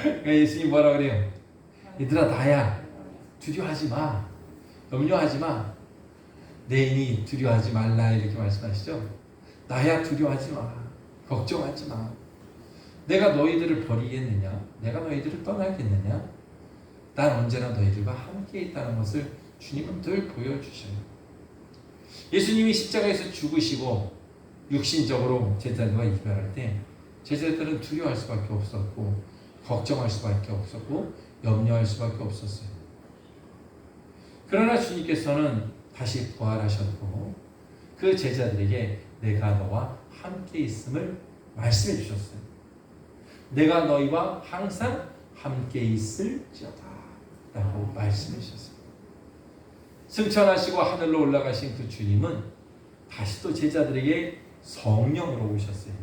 그러니까 예수님 뭐라 그래요? 얘들아 나야. 두려워하지 마. 염려하지 마. 내 인이 두려워하지 말라 이렇게 말씀하시죠. 나야 두려워하지 마. 걱정하지 마. 내가 너희들을 버리겠느냐? 내가 너희들을 떠나겠느냐? 난 언제나 너희들과 함께 있다는 것을 주님은 늘 보여주셔요. 예수님이 십자가에서 죽으시고 육신적으로 제자들과 이별할 때 제자들은 두려워할 수밖에 없었고 걱정할 수밖에 없었고 염려할 수밖에 없었어요. 그러나 주님께서는 다시 부활하셨고 그 제자들에게 내가 너와 함께 있음을 말씀해 주셨어요. 내가 너희와 항상 함께 있을지어다 라고 말씀해 주셨어요. 승천하시고 하늘로 올라가신 그 주님은 다시 또 제자들에게 성령으로 오셨어요.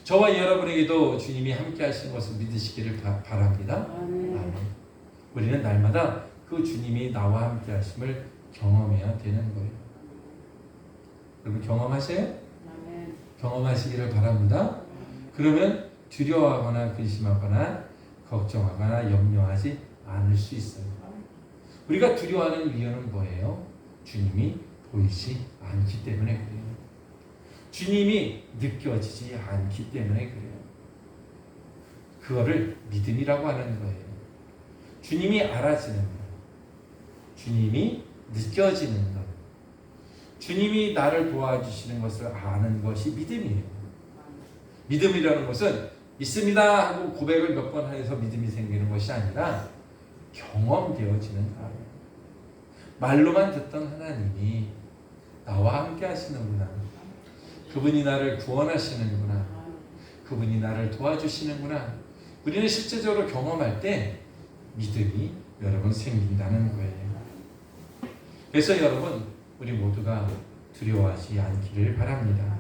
저와 여러분에게도 주님이 함께 하시는 것을 믿으시기를 바랍니다. 아멘. 우리는 날마다 그 주님이 나와 함께 하심을 경험해야 되는 거예요. 여러분 경험하세요? 아멘. 경험하시기를 바랍니다. 그러면 두려워하거나 근심하거나 걱정하거나 염려하지 않을 수 있어요. 우리가 두려워하는 이유는 뭐예요? 주님이 보이지 않기 때문에 그래요. 주님이 느껴지지 않기 때문에 그래요. 그거를 믿음이라고 하는 거예요. 주님이 알아지는 것, 주님이 느껴지는 것, 주님이 나를 도와주시는 것을 아는 것이 믿음이에요. 믿음이라는 것은 믿습니다 하고 고백을 몇 번 해서 믿음이 생기는 것이 아니라 경험되어지는 거예요. 말로만 듣던 하나님이 나와 함께 하시는구나. 그분이 나를 구원하시는구나. 그분이 나를 도와주시는구나. 우리는 실제적으로 경험할 때 믿음이 여러분 생긴다는 거예요. 그래서 여러분 우리 모두가 두려워하지 않기를 바랍니다.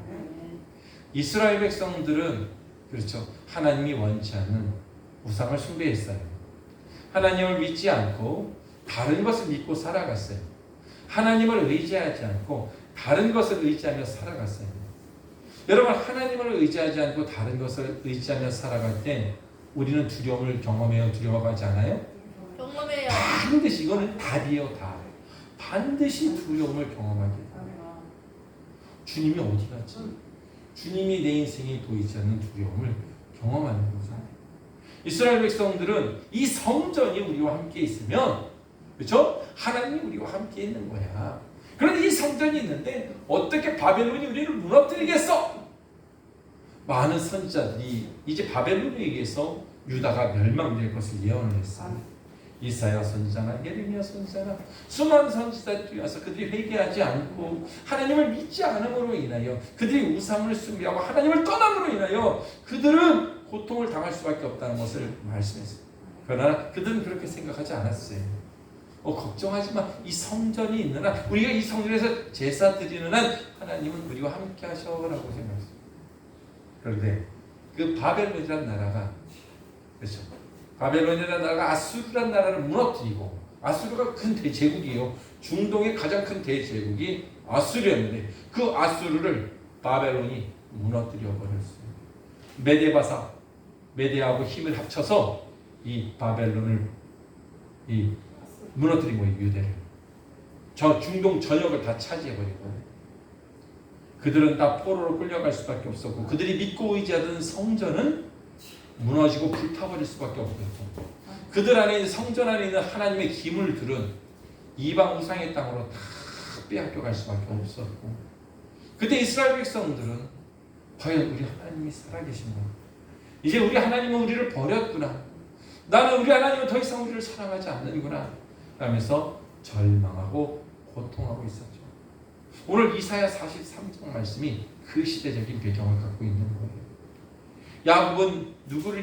이스라엘 백성들은 그렇죠. 하나님이 원치 않는 우상을 숭배했어요. 하나님을 믿지 않고 다른 것을 믿고 살아갔어요. 하나님을 의지하지 않고 다른 것을 의지하며 살아갔어요. 여러분 하나님을 의지하지 않고 다른 것을 의지하며 살아갈 때 우리는 두려움을 경험해요? 두려워하지 않아요? 경험해요. 반드시 이거는 답이에요. 답. 반드시 두려움을 경험하게 돼요. 주님이 어디 갔지? 주님이 내 인생에 보이지 않는 두려움을 경험하는 거죠. 이스라엘 백성들은 이 성전이 우리와 함께 있으면 그렇죠? 하나님이 우리와 함께 있는 거야. 그런데 이 성전이 있는데 어떻게 바벨론이 우리를 무너뜨리겠어? 많은 선지자들이 이제 바벨론에 의해서 유다가 멸망될 것을 예언을 했어요. 이사야 선지자나 예레미야 선지자나 수많은 선지자들이 와서 그들이 회개하지 않고 하나님을 믿지 않음으로 인하여 그들이 우상을 숭배하고 하나님을 떠남으로 인하여 그들은 고통을 당할 수밖에 없다는 것을 말씀했어요. 그러나 그들은 그렇게 생각하지 않았어요. 걱정하지 마. 이 성전이 있는 한 우리가 이 성전에서 제사 드리는 한 하나님은 우리와 함께 하셔라고 생각했어요. 그런데 그 바벨론이라는 나라가 그렇죠. 바벨론이라는 나라가 아수르라는 나라를 무너뜨리고 아수르가 큰 대제국이에요. 중동의 가장 큰 대제국이 아수르였는데 그 아수르를 바벨론이 무너뜨려 버렸어요. 메데하고 힘을 합쳐서 이 바벨론을 무너뜨린 거예요. 유대를. 저 중동 전역을 다 차지해버리고 그들은 다 포로로 끌려갈 수밖에 없었고 그들이 믿고 의지하던 성전은 무너지고 불타버릴 수밖에 없었고 그들 안에 있는 성전 안에 있는 하나님의 기물들은 이방 우상의 땅으로 다 빼앗겨갈 수밖에 없었고 그때 이스라엘 백성들은 과연 우리 하나님이 살아계신가? 이제 우리 하나님은 우리를 버렸구나. 나는 우리 하나님은 더 이상 우리를 사랑하지 않는구나 하면서 절망하고 고통하고 있었죠. 오늘 이사야 43장 말씀이 그 시대적인 배경을 갖고 있는 거예요.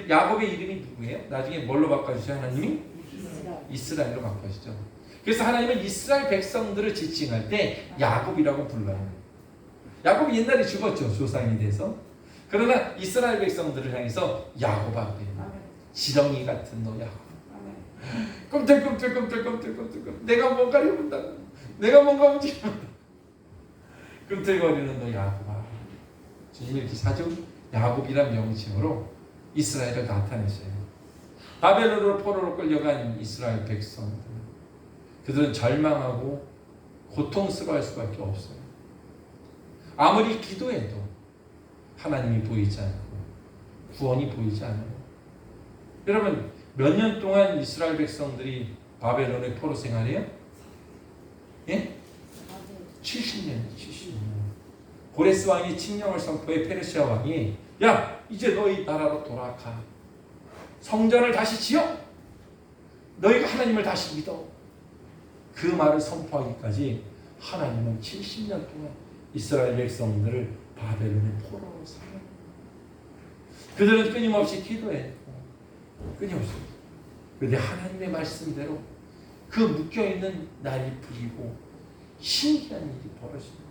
야곱의 이름이 누구예요? 나중에 뭘로 바꿔주세요? 하나님이? 이스라엘로 바꿔주죠. 그래서 하나님은 이스라엘 백성들을 지칭할 때 야곱이라고 불러요. 야곱이 옛날에 죽었죠. 조상이 돼서. 그러나 이스라엘 백성들을 향해서 야곱아 그래요. 지렁이 같은 너 야곱. 꿈틀꿈틀 내가 뭔가 해본다. 내가 뭔가 움직인다. 꿈틀거리는 너 야곱아. 주님이 이렇게 사주 야곱이란 명칭으로 이스라엘을 나타내셔요. 바벨론으로 포로로 끌려간 이스라엘 백성들, 그들은 절망하고 고통스러워할 수밖에 없어요. 아무리 기도해도 하나님이 보이지 않고 구원이 보이지 않아요. 여러분, 몇 년 동안 이스라엘 백성들이 바벨론의 포로 생활해요? 예? 70년. 고레스 왕이 칙령을 선포해 페르시아 왕이 야, 이제 너희 나라로 돌아가. 성전을 다시 지어. 너희가 하나님을 다시 믿어. 그 말을 선포하기까지 하나님은 70년 동안 이스라엘 백성들을 바벨론의 포로로 살아요. 그들은 끊임없이 기도했고 끊임없이. 그런데 하나님의 말씀대로 그 묶여있는 날이 풀리고 신기한 일이 벌어진 거예요.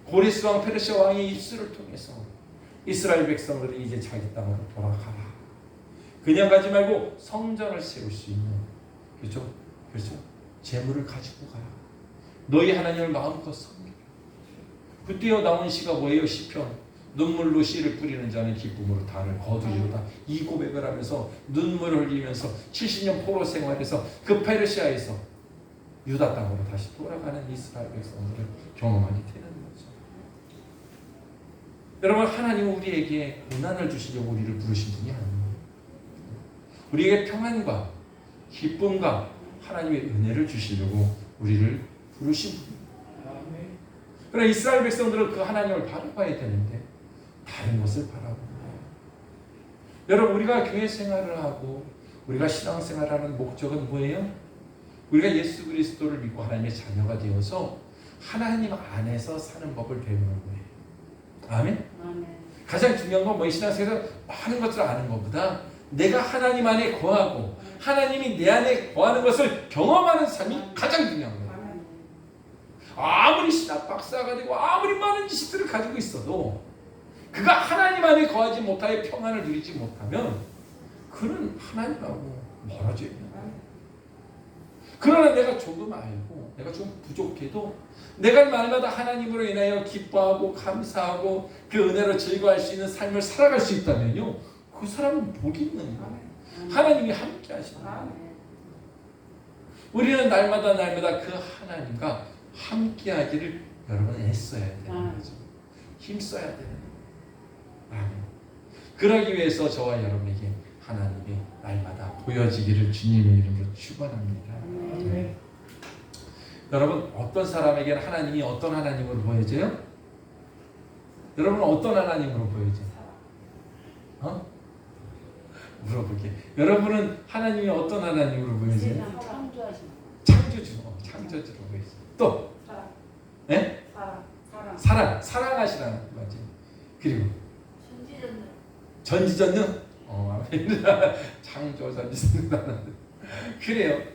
고레스 왕 페르시아 왕의 입술을 통해서 이스라엘 백성들이 이제 자기 땅으로 돌아가라. 그냥 가지 말고 성전을 세울 수 있는, 그렇죠? 재물을 가지고 가라. 너희 하나님을 마음껏 섬기라. 그때요 나온 시가 뭐예요? 시편. 눈물로 씨를 뿌리는 자는 기쁨으로 달을 거두리로다. 이 고백을 하면서 눈물을 흘리면서 70년 포로 생활에서 그 페르시아에서 유다 땅으로 다시 돌아가는 이스라엘 백성들을 경험하게 되는 거죠. 여러분, 하나님은 우리에게 고난을 주시려고 우리를 부르신 분이 아니에요. 우리에게 평안과 기쁨과 하나님의 은혜를 주시려고 우리를 부르신 분입니다. 그러나 이스라엘 백성들은 그 하나님을 바라봐야 되는데 다른 것을 바라보는 거예요. 여러분, 우리가 교회 생활을 하고 우리가 신앙생활하는 목적은 뭐예요? 우리가 예수 그리스도를 믿고 하나님의 자녀가 되어서 하나님 안에서 사는 법을 배우는 거예요. 아멘? 가장 중요한 건 뭐예요? 신앙생활에서 많은 것들을 아는 것보다 내가 하나님 안에 거하고 하나님이 내 안에 거하는 것을 경험하는 삶이 가장 중요한 거예요. 아무리 신학 박사가 되고 아무리 많은 지식들을 가지고 있어도 그가 하나님 안에 거하지 못하여 평안을 누리지 못하면 그는 하나님하고 멀어져 있는 거예요. 그러나 내가 조금 알고 내가 좀 부족해도 내가 날마다 하나님으로 인하여 기뻐하고 감사하고 그 은혜로 즐거워할 수 있는 삶을 살아갈 수 있다면요, 그 사람은 복이 있는 거예요. 하나님이 함께 하시는 거예요. 우리는 날마다 그 하나님과 함께 하기를 여러분 애써야 되는 거죠. 힘써야 되는 거예요. 아멘. 그러기 위해서 저와 여러분에게 하나님이 날마다 보여지기를 주님의 이름으로 축원합니다. 여러분, 어떤 사람에게는 하나님이 어떤 하나님으로 보여져요? 여러분은 어떤 하나님으로 보여져요? 물어볼게. 여러분은 하나님이 어떤 하나님으로 보여져요? 창조주로 보여져요. 또? 네? 사랑하시라는 거지. 그리고 전지전능? 창조 전지전능. 그래요.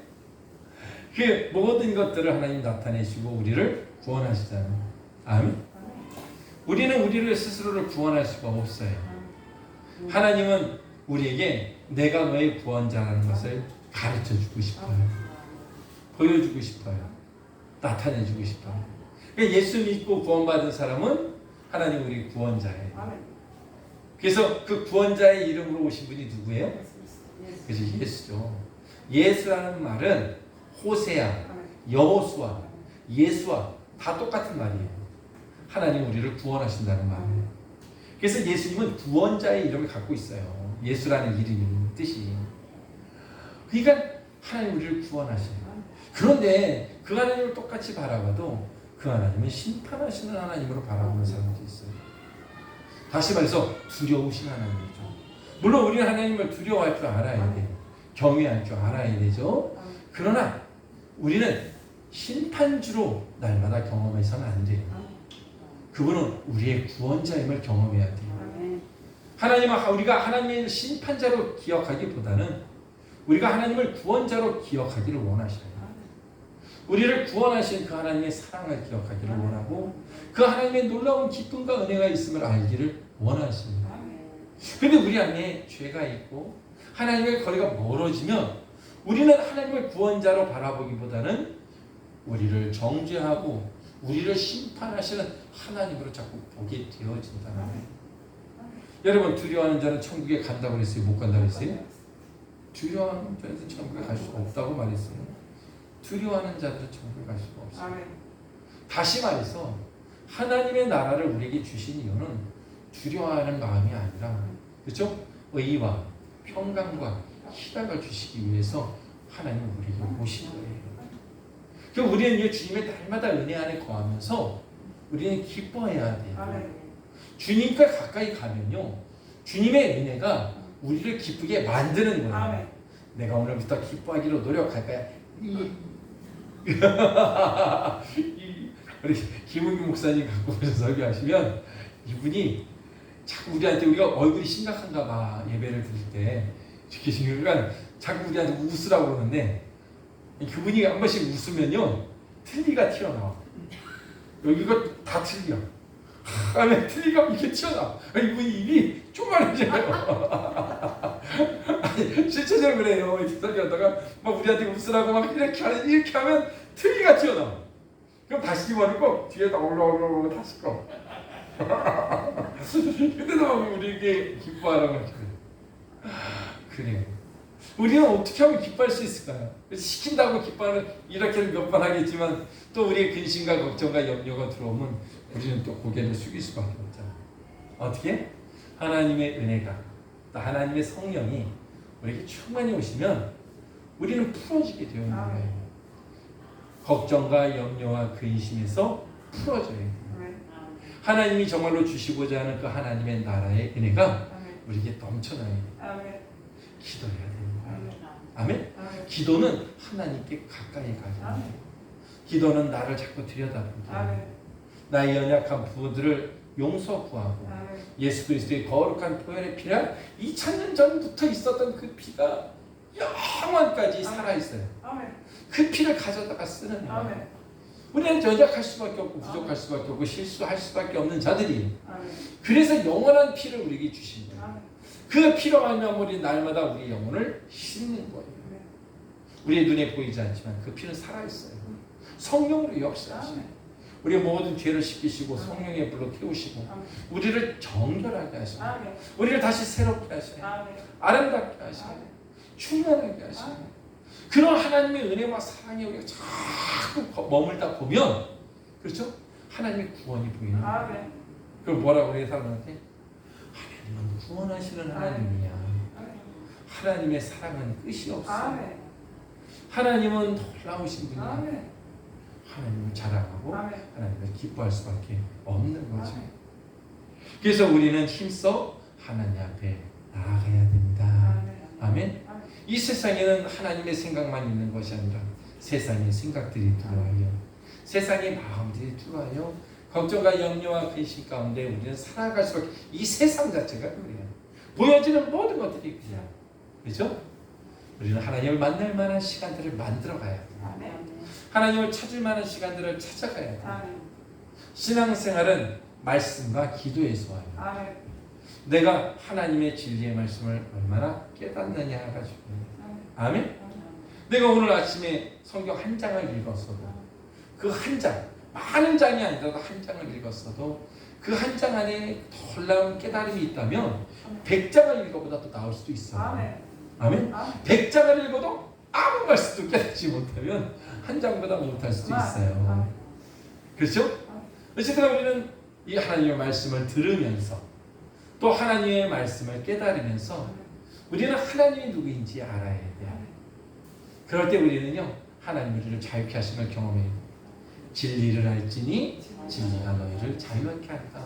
그 모든 것들을 하나님 나타내시고 우리를 구원하시잖아요. 아멘. 우리는 우리를 스스로를 구원할 수가 없어요. 하나님은 우리에게 내가 너의 구원자라는 것을 가르쳐주고 싶어요. 보여주고 싶어요. 나타내주고 싶어요. 예수 믿고 구원받은 사람은 하나님 우리 구원자예요. 그래서 그 구원자의 이름으로 오신 분이 누구예요? 그래서 예수죠. 예수라는 말은 호세아, 여호수아, 예수와 다 똑같은 말이에요. 하나님 우리를 구원하신다는 말이에요. 그래서 예수님은 구원자의 이름을 갖고 있어요. 예수라는 이름이 뜻이. 그러니까 하나님 우리를 구원하셔요. 그런데 그 하나님을 똑같이 바라봐도 그 하나님은 심판하시는 하나님으로 바라보는 사람도 있어요. 다시 말해서 두려우신 하나님이죠. 물론 우리는 하나님을 두려워할 줄 알아야 돼요. 경외할 줄 알아야 되죠. 그러나 우리는 심판주로 날마다 경험해서는 안 돼요. 그분은 우리의 구원자임을 경험해야 돼요. 하나님은 우리가 하나님의 심판자로 기억하기보다는 우리가 하나님을 구원자로 기억하기를 원하셔요. 우리를 구원하신 그 하나님의 사랑을 기억하기를 원하고 그 하나님의 놀라운 기쁨과 은혜가 있음을 알기를 원하십니다. 그런데 우리 안에 죄가 있고 하나님의 거리가 멀어지면 우리는 하나님을 구원자로 바라보기보다는 우리를 정죄하고 우리를 심판하시는 하나님으로 자꾸 보게 되어진다는 거예요. 여러분 두려워하는 자는 천국에 간다고 그랬어요? 못 간다고 그랬어요? 두려워하는 자는 천국에 갈 수가 없다고 말했어요. 두려워하는 자들은 천국에 갈 수가 없어요. 아멘. 다시 말해서 하나님의 나라를 우리에게 주신 이유는 두려워하는 마음이 아니라 그렇죠? 의와 평강과 희락을 주시기 위해서 하나님은 우리에게 오신 거예요. 그럼 우리는 이 주님의 날마다 은혜 안에 거하면서 우리는 기뻐해야 돼요. 아멘. 주님과 가까이 가면요, 주님의 은혜가 우리를 기쁘게 만드는 거예요. 아멘. 내가 오늘부터 기뻐하기로 노력할 거야. 우리 김은규 목사님 갖고 오셔서 설교하시면 이분이 자꾸 우리한테 우리가 얼굴이 심각한가 봐 예배를 드릴 때 그러니까 자꾸 우리한테 웃으라고 그러는데 그분이 한 번씩 웃으면요 틀니가 튀어나와. 여기가 다 틀려. 하면 틀니가 이렇게 튀어나와. 이분이 입이 쪼만해져요. 실제적으로 그래요. 이렇게 설교하다가 막 우리한테 웃으라고 막 이렇게 하면 틀니가 튀어나와. 그럼 다시 집어를 꼭 뒤에다 올라오고 다시 꼭. 그때도 막 우리에게 기뻐하라고 그래요. 그래요. 우리는 어떻게 하면 기뻐할 수 있을까요? 시킨다고 기뻐하는 이렇게는 몇 번 하겠지만 또 우리의 근심과 걱정과 염려가 들어오면 우리는 또 고개를 숙일 수밖에 없잖아요. 어떻게? 하나님의 은혜가 또 하나님의 성령이 우리에게 충만히 오시면 우리는 풀어지게 되어 있는 거예요. 걱정과 염려와 근심에서 풀어져야 돼요. 하나님이 정말로 주시고자 하는 그 하나님의 나라의 은혜가 우리에게 넘쳐나야 돼요. 기도해야 돼요. 아멘? 기도는 하나님께 가까이 가는 거예요. 기도는 나를 자꾸 들여다보게 해요. 나의 연약한 부분들을 용서 구하고 예수 그리스도의 거룩한 보혈의 피가 2000년 전부터 있었던 그 피가 영원까지 살아있어요. 그 피를 가져다가 쓰는 거예요. 우리는 연약할 수밖에 없고 부족할 수밖에 없고 실수할 수밖에 없는 자들이 그래서 영원한 피를 우리에게 주신 거예요. 그 피로 말미암아 우리 날마다 우리의 영혼을 씻는 거예요. 우리의 눈에 보이지 않지만 그 피는 살아있어요. 성령으로 역사하시고 우리의 모든 죄를 씻기시고 성령의 불로 태우시고 우리를 정결하게 하시고 우리를 다시 새롭게 하시고 아름답게 하시고 충만하게 하시고 그런 하나님의 은혜와 사랑에 우리가 자꾸 머물다 보면 그렇죠? 하나님의 구원이 보이는 거예요. 그럼 뭐라고 그래요 사람한테? 하나님은 구원하시는 하나님이야. 하나님의 사랑은 끝이 없어. 하나님은 놀라우신 분이야. 하나님을 자랑하고 하나님을 기뻐할 수밖에 없는 거죠. 그래서 우리는 힘써 하나님 앞에 나아가야 됩니다. 아멘. 이 세상에는 하나님의 생각만 있는 것이 아니라 세상의 생각들이 들어와요. 세상의 마음들이 들어와요. 걱정과 염려와 근심 가운데 우리는 살아갈 수밖에. 이 세상 자체가 그래요. 보여지는 모든 것들이 그냥 그렇죠? 우리는 하나님을 만날 만한 시간들을 만들어 가야 돼요. 하나님을 찾을 만한 시간들을 찾아가야 돼요. 신앙생활은 말씀과 기도에서 와요. 내가 하나님의 진리의 말씀을 얼마나 깨닫느냐 가지고. 아멘. 내가 오늘 아침에 성경 한 장을 읽었어도 그 한 장, 많은 장이 아니라도 한 장을 읽었어도 그 한 장 안에 놀라운 깨달음이 있다면 100장을 읽어보다 더 나을 수도 있어요. 아멘. 100장을 읽어도 아무 말씀도 깨닫지 못하면 한 장보다 못할 수도 있어요. 그렇죠? 어쨌든 우리는 이 하나님의 말씀을 들으면서 또 하나님의 말씀을 깨달으면서 우리는 하나님이 누구인지 알아야 돼요. 그럴 때 우리는요 하나님 우리를 자유케 하심을 경험해요. 진리를 알지니 진리가 너희를 자유케 한다.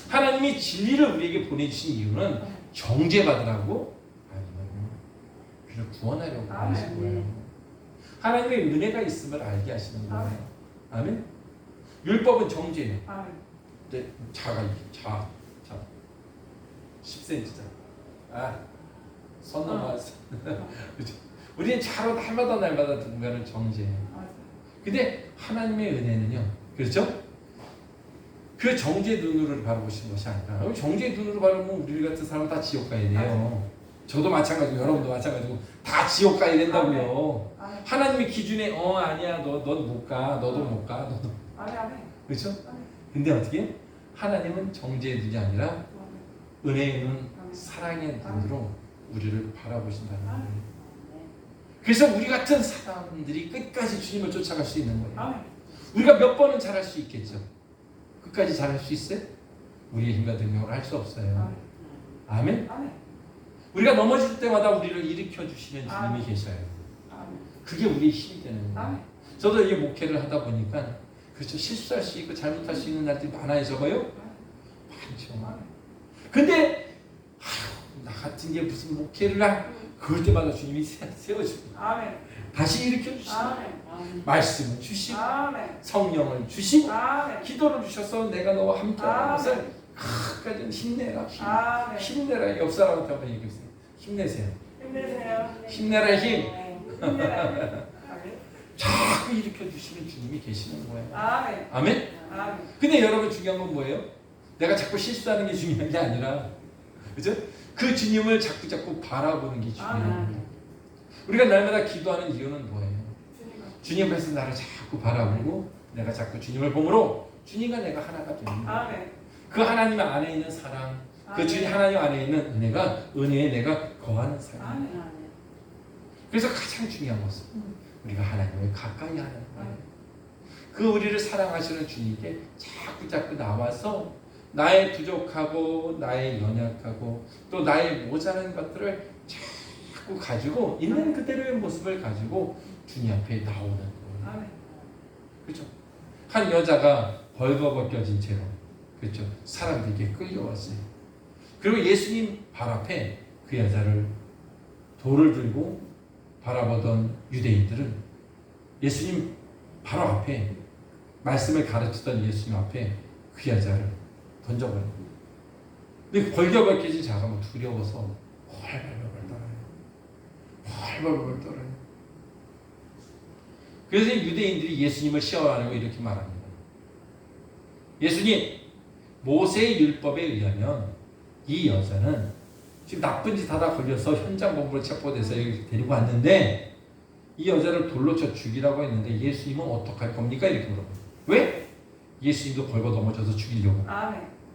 하나님이 진리를 우리에게 보내주신 이유는 정죄받으라고 아니면 우리를 구원하려고 하신 거예요. 하나님의 은혜가 있음을 알게 하시는 거예요. 아멘. 율법은 정죄예요. 근데 자가 10cm잖아. 선 넘어왔어. 우리는 자로 날마다 누군가를 정죄해요. 근데 하나님의 은혜는요, 그렇죠? 그 정죄의 눈으로 바라보신 것이 아니라 정죄의 눈으로 바라보면 우리 같은 사람은 다 지옥 가야 돼요. 저도 마찬가지고 여러분도 마찬가지고 다 지옥 가야 된다고요. 하나님의 기준에 아니야 넌 못 가, 너도 못 가, 너도. 그렇죠? 근데 어떻게? 하나님은 정죄의 눈이 아니라 은혜는 사랑의 눈으로 우리를 바라보신다는 거예요. 그래서 우리 같은 사람들이 끝까지 주님을 쫓아갈 수 있는 거예요. 우리가 몇 번은 잘할 수 있겠죠. 끝까지 잘할 수 있어요? 우리의 힘과 능력으로 할 수 없어요. 아멘? 우리가 넘어질 때마다 우리를 일으켜 주시는 주님이 계셔요. 그게 우리의 힘이 되는 거예요. 저도 이게 목회를 하다 보니까 그렇죠. 실수할 수 있고 잘못할 수 있는 날들이 많아요. 적어요? 많죠. 근데 나 같은 게 무슨 목회를 그럴 때마다 주님이 세워주고 다시 일으켜주시고 말씀을 주시고 성령을 주시고 기도를 주셔서 내가 너와 함께하는 것을 끝까지 힘내라. 힘내라. 옆 사람한테 한번 얘기해보세요. 힘내세요. 힘내라 힘. 자꾸 일으켜주시는 주님이 계시는 거예요. 아멘? 근데 여러분 중요한 건 뭐예요? 내가 자꾸 실수하는 게 중요한 게 아니라 그죠? 그 주님을 자꾸 바라보는 게 중요해요. 우리가 날마다 기도하는 이유는 뭐예요? 주님 앞에서 나를 자꾸 바라보고 내가 자꾸 주님을 보므로 주님과 내가 하나가 됩니다. 그 하나님 안에 있는 사랑, 그 주님 하나님 안에 있는 은혜에 내가 거하는 사람. 그래서 가장 중요한 것은 우리가 하나님을 가까이 하는 거예요. 그 우리를 사랑하시는 주님께 자꾸 나와서 나의 부족하고 나의 연약하고 또 나의 모자란 것들을 자꾸 가지고 있는 그대로의 모습을 가지고 주님 앞에 나오는 거예요. 그렇죠? 한 여자가 벌거벗겨진 채로 그렇죠? 사람들에게 끌려왔어요. 그리고 예수님 발 앞에 그 여자를 돌을 들고 바라보던 유대인들은 예수님 바로 앞에 말씀을 가르치던 예수님 앞에 그 여자를 던져버려요. 근데 벌겨벗겨진 자가 뭐 두려워서 활발발 떨어요. 그래서 유대인들이 예수님을 시험하려고 이렇게 말합니다. 예수님, 모세의 율법에 의하면 이 여자는 지금 나쁜 짓 하다 걸려서 현장 범죄로 체포돼서 여기 데리고 왔는데 이 여자를 돌로 쳐 죽이라고 했는데 예수님은 어떡할 겁니까? 이렇게 물어봐요. 왜? 예수님도 벌거 넘어져서 죽이려고.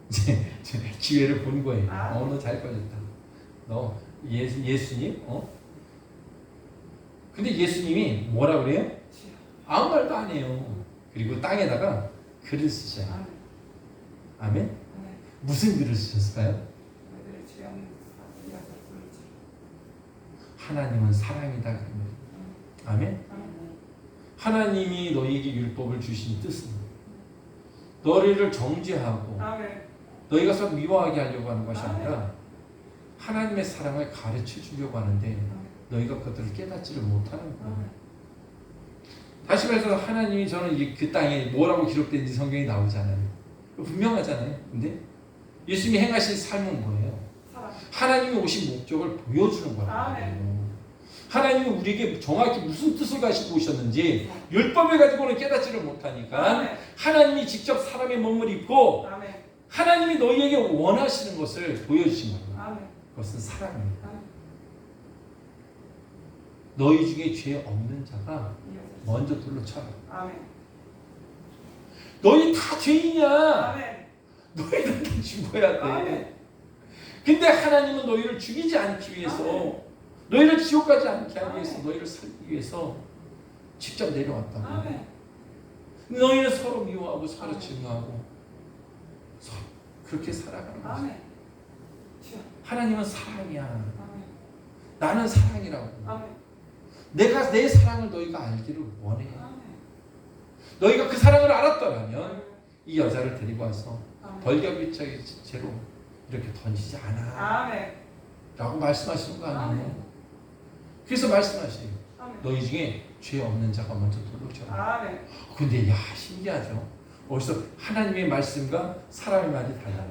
이제 기회를 본 거예요. 너 잘 꺼졌다. 너 예수님? 근데 예수님이 뭐라 그래요? 아무 말도 안 해요. 그리고 땅에다가 글을 쓰셔요. 아멘? 무슨 글을 쓰셨을까요? 하나님은 사랑이다. 아멘? 하나님이 너희에게 율법을 주신 뜻은 너희를 정죄하고 너희가 서로 미워하게 하려고 하는 것이 아니라 하나님의 사랑을 가르쳐 주려고 하는데 너희가 그것들을 깨닫지를 못하는 거예요. 다시 말해서 하나님이 저는 그 땅에 뭐라고 기록된지 성경이 나오잖아요. 분명하잖아요. 근데 예수님이 행하신 삶은 뭐예요? 하나님이 오신 목적을 보여주는 거예요. 하나님이 우리에게 정확히 무슨 뜻을 가지고 오셨는지 율법을 가지고는 깨닫지를 못하니까 하나님이 직접 사람의 몸을 입고 하나님이 너희에게 원하시는 것을 보여주신 거예요. 그것은 사랑입니다. 너희 중에 죄 없는 자가 먼저 돌로 쳐라. 너희 다 죄인이야. 너희들한테 죽어야 돼. 근데 하나님은 너희를 죽이지 않기 위해서 너희를 지옥 가지 않게 하기 위해서 너희를 살기 위해서 직접 내려왔다고. 너희는 서로 미워하고 서로 증오하고 서로 그렇게 살아가는 거지. 하나님은 사랑이야. 나는 사랑이라고. 내가 내 사랑을 너희가 알기를 원해. 너희가 그 사랑을 알았더라면 이 여자를 데리고 와서 벌겨벗겨진 채로 이렇게 던지지 않아. 라고 말씀하시는 거 아니에요? 그래서 말씀하세요. 너희 중에 죄 없는 자가 먼저 돌로 쳐라. 근데 신기하죠? 어디서 하나님의 말씀과 사람의 말이 달라.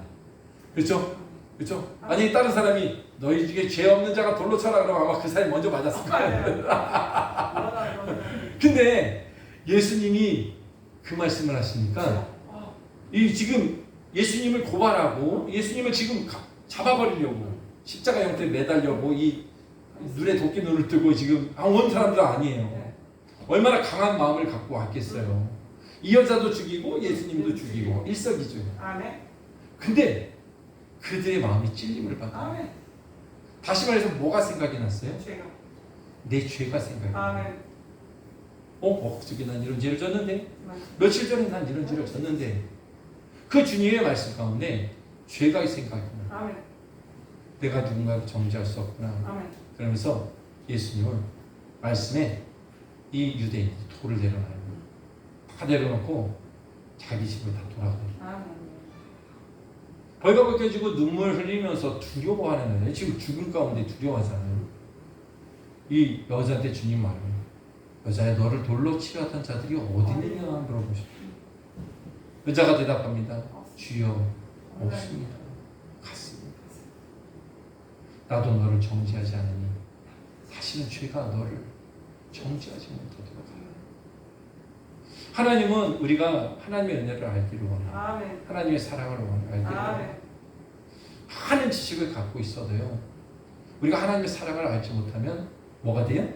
그렇죠? 그렇죠? 아니 다른 사람이 너희 중에 죄 없는 자가 돌로 쳐라 그러면 아마 그 사람이 먼저 맞았을 거예요. 근데 예수님이 그 말씀을 하시니까 이 지금 예수님을 고발하고 예수님을 지금 잡아버리려고 십자가 형태에 매달려고 이 눈에 도끼 눈을 뜨고 지금 온 사람들 아니에요. 얼마나 강한 마음을 갖고 왔겠어요. 이 여자도 죽이고 예수님도 죽이고 일석이조. 근데 그들의 마음이 찔림을 받아요. 아멘. 다시 말해서 뭐가 생각이 났어요? 죄가. 내 죄가 생각이 나요. 아멘. 엊그저께 난 이런 죄를 졌는데, 맞아요. 며칠 전에 난 이런 죄를 졌는데, 그 주님의 말씀 가운데 죄가 생각이 나요. 아멘. 내가 누군가를 정죄할 수 없구나. 아멘. 그러면서 예수님은 말씀에 이 유대인이 돌을 내려놔요. 다 내려놓고 자기 집을 다 돌아가요. 아멘. 벌거벗겨지고 눈물 흘리면서 두려워하는 거예요. 지금 죽음 가운데 두려워하잖아요. 이 여자한테 주님 말을, 여자야 너를 돌로 치려하던 자들이 어디 있느냐 물어보시죠. 여자가 대답합니다. 주여 없습니다. 갔습니다. 나도 너를 정죄하지 않으니 다시는 죄가 너를 정죄하지 못하도록 하라. 하나님은 우리가 하나님의 은혜를 알기를 원해요. 아멘. 하나님의 사랑을 알기를 원해요. 아멘. 많은 지식을 갖고 있어도요, 우리가 하나님의 사랑을 알지 못하면 뭐가 돼요?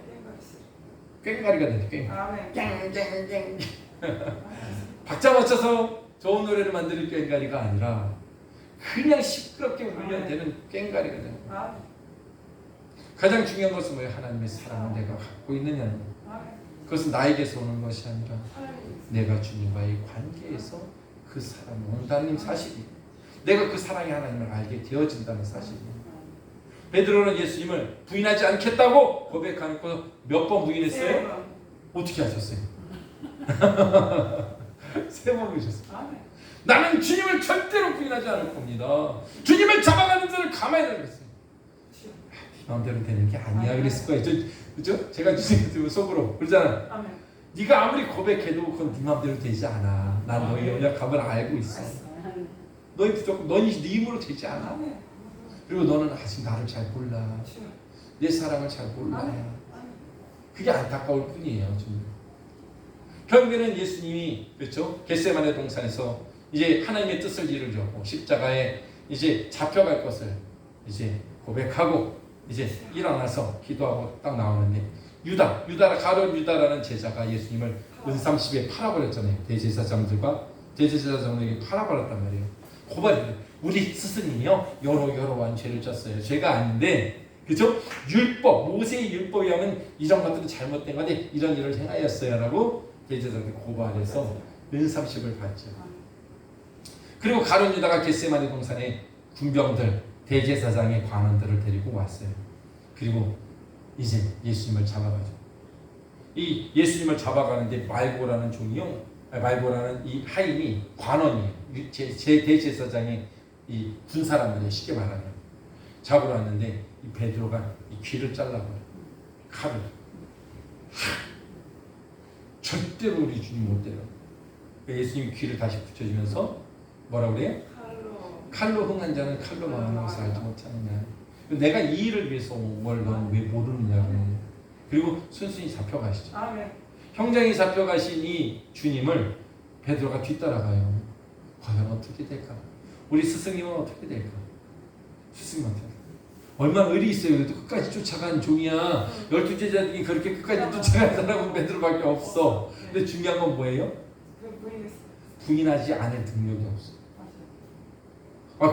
꽹과리가 돼요. 꽹. 아멘. 땡땡땡. 박자 맞춰서 좋은 노래를 만드는 꽹과리가 아니라 그냥 시끄럽게 울려야 되는 꽹과리가 돼요. 아멘. 가장 중요한 것은 뭐예요? 하나님의 사랑을 내가 갖고 있느냐는 거예요. 아멘. 그것은 나에게서 오는 것이 아니라 하나님. 내가 주님과의 관계에서 그 사랑이 온다는 사실이, 내가 그 사랑의 하나님을 알게 되어진다는 사실이에요. 베드로는 예수님을 부인하지 않겠다고 고백하고 몇 번 부인했어요? 어떻게 하셨어요? 3번 부인하셨어요. 아멘. 나는 주님을 절대로 부인하지 않을 겁니다. 주님을 잡아가는 자를 가만히 놔두겠어요. 마음대로 되는 게 아니야 그랬을 거예요. 그죠? 제가 주님 속으로 그러잖아. 아멘. 네가 아무리 고백해도 그건 네 마음대로 되지 않아. 난 너의 연약함을 알고 있어. 너희 부족함, 넌 네 힘으로 되지 않아. 아멘. 그리고 너는 아직 나를 잘 몰라. 내 사랑을 잘 몰라. 그게 안타까울 뿐이에요. 좀. 결국에는 예수님이 그렇죠? 겟세마네 동산에서 이제 하나님의 뜻을 이루려고 십자가에 이제 잡혀갈 것을 이제 고백하고 이제 일어나서 기도하고 딱 나오는데 가룟 유다라는 제자가 예수님을 은삼십에 팔아버렸잖아요. 대제사장들에게 팔아버렸단 말이에요. 고발해요. 우리 스승님이요 여러한 죄를 졌어요. 죄가 아닌데 그죠? 모세의 율법에 하면 이런 것들은 잘못된 건데 이런 일을 행하였어요라고 대제사장들 고발해서 은삼십을 받죠. 그리고 가룟 유다가 겟세마네 동산에 군병들, 대제사장의 관원들을 데리고 왔어요. 그리고 이제 예수님을 잡아가죠. 이 예수님을 잡아가는데 말고라는 이 하인이 관원이에요. 제 대제사장의 이 군사란 말이에요. 쉽게 말하면 잡으러 왔는데 이 베드로가 이 귀를 잘라버려. 칼을. 절대로 우리 주님 못 때려. 예수님이 귀를 다시 붙여주면서 뭐라고 그래요? 칼로 흥한 자는 칼로 망하는 것을 알지 못하느냐. 내가 이 일을 위해서 온 걸 넌 왜 모르느냐고. 그리고 순순히 잡혀가시죠. 아멘. 형장이 잡혀가신 이 주님을 베드로가 뒤따라가요. 과연 어떻게 될까? 우리 스승님은 어떻게 될까? 스승님한테 얼마나 의리 있어요. 그래도 끝까지 쫓아간 종이야. 12제자들이 그렇게 끝까지 쫓아간 사람은 베드로밖에 없어. 근데 중요한 건 뭐예요? 부인하지 않을 능력이 없어.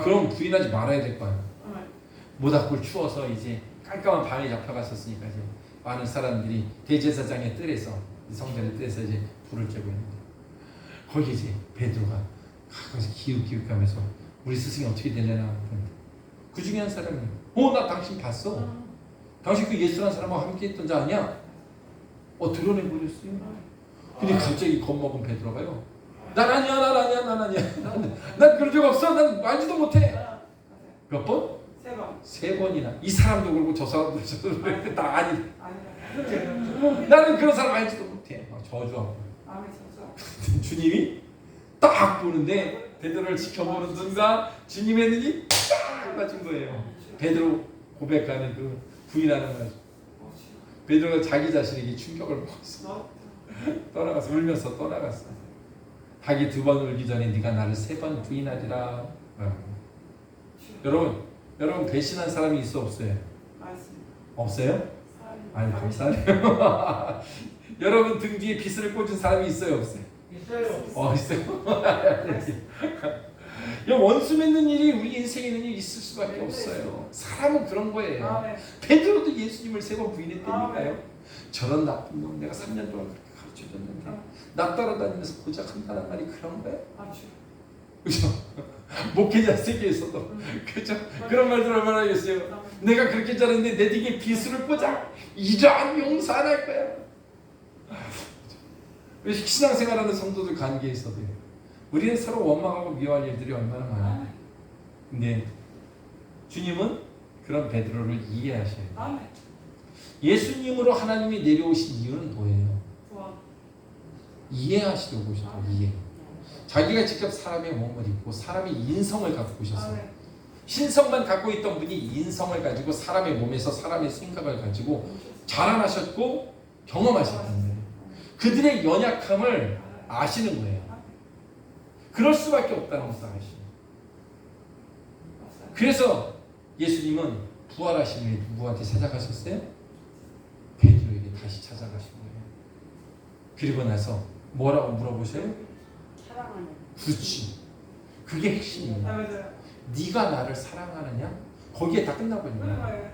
그럼 부인하지 말아야 될 거 아니야. 모닥불 추워서 이제 깜깜한 밤에 잡혀갔었으니까 이제 많은 사람들이 대제사장의 뜰에서 성전의 뜰에서 이제 불을 쬐고 있는데 거기 이제 베드로가 거기서 기웃기웃하면서 우리 스승이 어떻게 되려나 그 중에 한 사람이 나 당신 봤어. 당신 그 예수라는 사람하고 함께 있던 자 아니야? 드러내버렸어요. 근데 갑자기 겁먹은 베드로가요. 난 아니야. 난 그런 적 없어. 난 알지도 못해. 몇 번? 3번. 3번이나. 이 사람도 그러고 저 사람도 그러고 다 아니. 나는 그런 사람 알지도 못해. 저주하고. 주님이 딱 보는데 베드로를 지켜보는 순간 주님의 눈이 딱 맞은 거예요. 베드로 고백하는 그 부인하는 말. 베드로가 자기 자신에게 충격을 먹었어. 떠나가서 울면서 떠나갔어. 자기 2번 울기 전에 네가 나를 3번 부인하리라. 여러분 배신한 사람이 있어 없어요? 없어요? 아니 감사해요. 여러분 등 뒤에 빗을 꽂은 사람이 있어요 없어요? 있어요. 있어요. 원수 맺는 일이 우리 인생에는 있을 수밖에 없어요. 사람은 그런 거예요. 아멘. 베드로도 예수님을 3번 부인했다니까요. 저런 나쁜 놈 내가 3년 동안 그렇게 가르쳐줬는데 나 따라다니면서 고작 한다는 말이 그런 거예요? 그죠? 목회자 세계에서도 그죠? 그런 말들 얼마나 하겠어요? 내가 그렇게 잘했는데 내 뒤에 비수를 꽂아 이러한 용서 안 할 거야. 신앙생활하는 성도들 관계에서도요. 우리는 서로 원망하고 미워할 일들이 얼마나 많아요. 근데 주님은 그런 베드로를 이해하셔야 돼요. 예수님으로 하나님이 내려오신 이유는 뭐예요? 이해하시려고 오셨죠. 이해. 자기가 직접 사람의 몸을 입고 사람의 인성을 갖고 오셨어요. 신성만 갖고 있던 분이 인성을 가지고 사람의 몸에서 사람의 생각을 가지고 자라나셨고 경험하셨다는 거예요. 그들의 연약함을 아시는 거예요. 그럴 수밖에 없다는 것을 아시는. 그래서 예수님은 부활하신 후에 누구한테 찾아가셨어요? 베드로에게 다시 찾아가신 거예요. 그리고 나서 뭐라고 물어보세요? 사랑하는. 그렇지. 그게 핵심이에요. 네가 나를 사랑하느냐? 거기에 다 끝나버린 거야.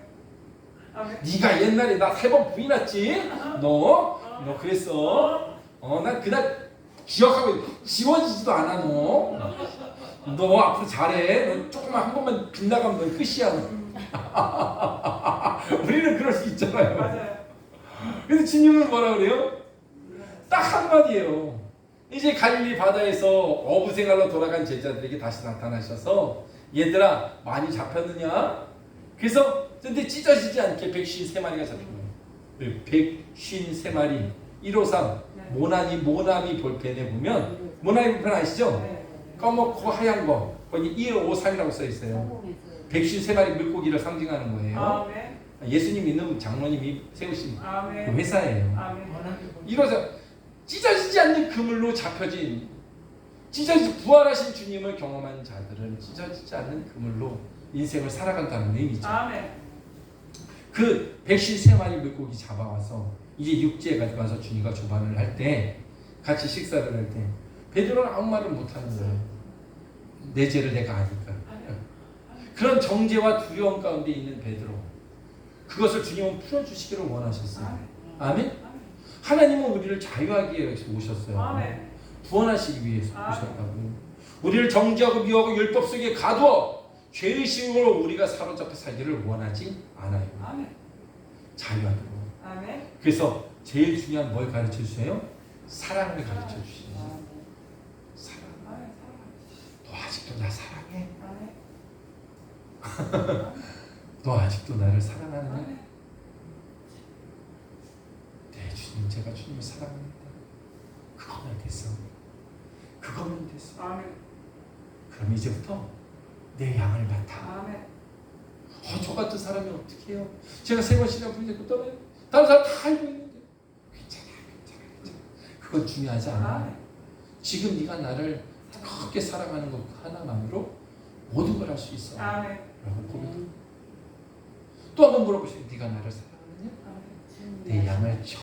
네가 옛날에 나 3번 부인했지? 너 그랬어? 난 그날 기억하고 지워지지도 않아. 너 앞으로 잘해. 너 조금만 한 번만 빗나가면 너 끝이야. 우리는 그럴 수 있잖아요. 맞아요. 그래서 주님은 뭐라 그래요? 딱 한마디예요. 이제 갈릴리 바다에서 어부 생활로 돌아간 제자들에게 다시 나타나셔서 얘들아 많이 잡혔느냐? 그래서 근데 찢어지지 않게 153마리가 잡힌 거예요. 153마리 153 모나미 볼펜에 보면 모나미 볼펜 아시죠? 검고 하얀 거 거기 153이라고 써 있어요. 153마리 물고기를 상징하는 거예요. 예수님 믿는 장로님이 세우신 그 회사예요. 이로써 찢어지지 않는 그물로 잡혀진 부활하신 주님을 경험한 자들은 찢어지지 않는 그물로 인생을 살아간다는 의미죠. 그 153마리 물고기 잡아와서 이제 육지에 가지고 와서 주님과 조반을 할 때 같이 식사를 할 때 베드로는 아무 말을 못하는 거예요. 내 죄를 내가 아니까. 그런 정죄와 두려움 가운데 있는 베드로, 그것을 주님은 풀어주시기를 원하셨어요. 아멘? 하나님은 우리를 자유하기 위해서 오셨어요. 구원하시기 위해서 오셨다고. 우리를 정죄하고 미워하고 율법 속에 가두어 죄의식으로 우리가 사로잡혀 살기를 원하지 않아요. 자유하도록. 그래서 제일 중요한 뭘 가르쳐 주세요? 사랑을 가르쳐 주시죠. 사랑. 너 아직도 나 사랑해? 너 아직도 나를 사랑하느냐? 네 주님, 제가 주님을 사랑합니다. 그거면 됐어. 그거면 됐어. 그럼 이제부터 내 양을 맡아. 저 같은 사람이 어떻게 해요? 제가 3번 신앙 부인했고 떠나요. 다른 사람 다 알고 있는데 괜찮아. 그건 중요하지 않아. 지금 네가 나를 그렇게 사랑하는 것 하나만으로 모든 걸 할 수 있어. 라고 고백합니다. 또 한 번 물어보시면 네가 나를 사랑하느냐? 내 양을